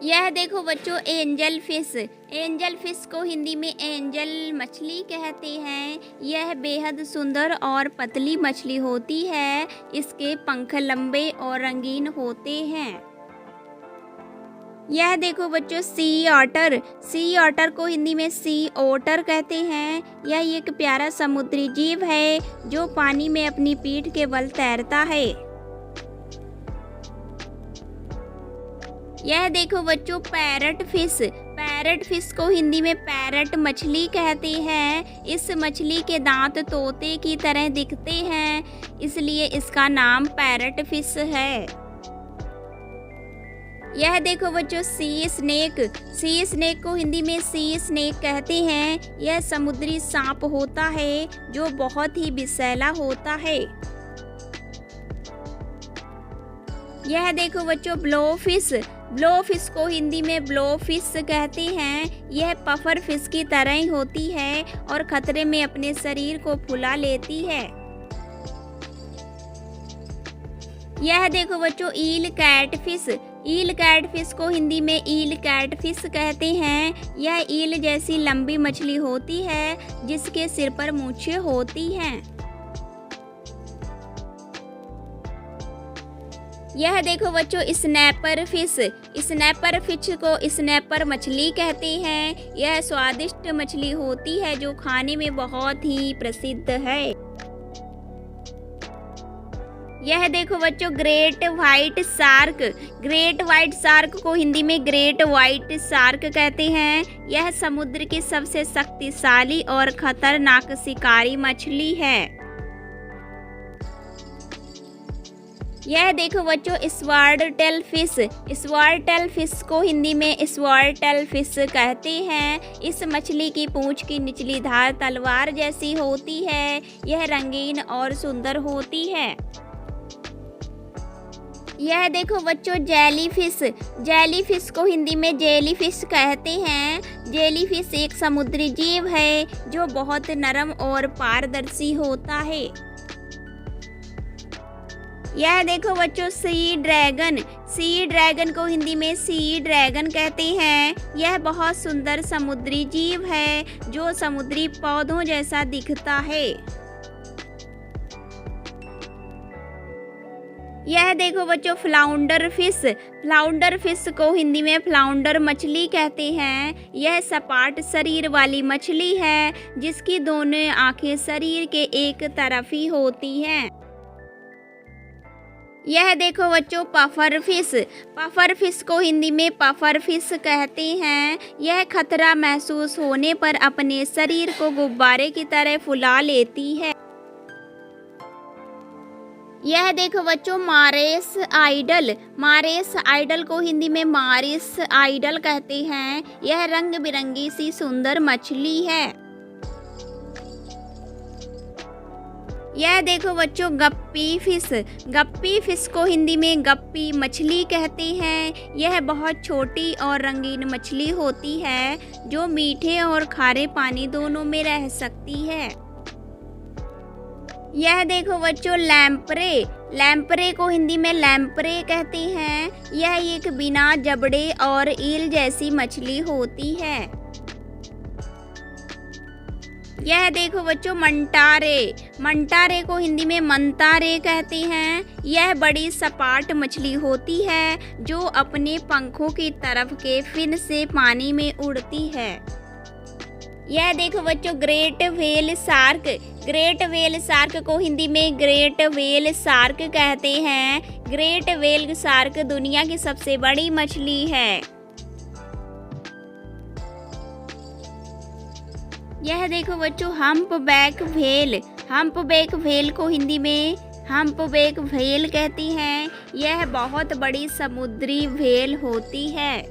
यह देखो बच्चों एंजल फिश। एंजल फिश को हिंदी में एंजल मछली कहते हैं। यह बेहद सुंदर और पतली मछली होती है। इसके पंख लंबे और रंगीन होते हैं। यह देखो बच्चों सी ऑटर। सी ऑटर को हिंदी में सी ओटर कहते हैं। यह एक प्यारा समुद्री जीव है जो पानी में अपनी पीठ के बल तैरता है। यह देखो बच्चों पैरट फिश। पैरट फिश को हिंदी में पैरट मछली कहते हैं। इस मछली के दांत तोते की तरह दिखते हैं, इसलिए इसका नाम पैरट फिश है। यह देखो बच्चों सी स्नेक। सी स्नेक को हिंदी में सी स्नेक कहते हैं। यह समुद्री सांप होता है जो बहुत ही विषैला होता है। यह देखो बच्चों ब्लो फिश। ब्लो फिश को हिंदी में ब्लो फिश कहते हैं। यह पफर फिश की तरह ही होती है और खतरे में अपने शरीर को फुला लेती है। यह देखो बच्चों ईल कैट फिश। ईल कैट फिश को हिंदी में ईल कैट फिश कहते हैं। यह ईल जैसी लंबी मछली होती है जिसके सिर पर मूंछें होती हैं। यह देखो बच्चों स्नैपर फिश। स्नैपर फिश को स्नैपर मछली कहते हैं। यह स्वादिष्ट मछली होती है जो खाने में बहुत ही प्रसिद्ध है। यह देखो बच्चों great white shark. Great white shark को हिंदी में ग्रेट व्हाइट शार्क कहते हैं। यह समुद्र की सबसे शक्तिशाली और खतरनाक शिकारी मछली है। यह देखो बच्चों sword tail fish. Sword tail fish को हिंदी में स्वर्ड टेल फिश कहते हैं। इस मछली की पूंछ की निचली धार तलवार जैसी होती है। यह रंगीन और सुंदर होती है। यह देखो बच्चों जेली फिश। जेली फिश को हिंदी में जेली फिश कहते हैं। जेली फिश एक समुद्री जीव है जो बहुत नरम और पारदर्शी होता है। यह देखो बच्चों सी ड्रैगन। सी ड्रैगन को हिंदी में सी ड्रैगन कहते हैं। यह बहुत सुंदर समुद्री जीव है जो समुद्री पौधों जैसा दिखता है। यह देखो बच्चों फ्लाउंडर फिश। फ्लाउंडर फिश को हिंदी में फ्लाउंडर मछली कहते हैं। यह सपाट शरीर वाली मछली है जिसकी दोनों आंखें शरीर के एक तरफ ही होती हैं। यह देखो बच्चों पफर फिश। पफर फिश को हिंदी में पफर फिश कहते हैं। यह खतरा महसूस होने पर अपने शरीर को गुब्बारे की तरह फुला लेती है। यह देखो बच्चों मारेस आइडल। मारेस आइडल को हिंदी में मारिस आइडल कहते हैं। यह रंग बिरंगी सी सुंदर मछली है। यह देखो बच्चों गप्पी फिश। गप्पी फिश को हिंदी में गप्पी मछली कहते हैं। यह बहुत छोटी और रंगीन मछली होती है जो मीठे और खारे पानी दोनों में रह सकती है। यह देखो बच्चों लैम्प्रे। लैम्प्रे को हिंदी में लैम्प्रे कहते हैं। यह एक बिना जबड़े और ईल जैसी मछली होती है। यह देखो बच्चों मंटारे। मंटारे को हिंदी में मंतारे कहते हैं। यह बड़ी सपाट मछली होती है जो अपने पंखों की तरफ के फिन से पानी में उड़ती है। यह देखो बच्चों great whale shark. Great whale shark को हिंदी में ग्रेट व्हेल शार्क कहते हैं। ग्रेट व्हेल शार्क दुनिया की सबसे बड़ी मछली है। यह देखो बच्चों हम्पबैक व्हेल। हम्पबैक व्हेल को हिंदी में हम्पबैक व्हेल कहती हैं। यह बहुत बड़ी समुद्री व्हेल होती है।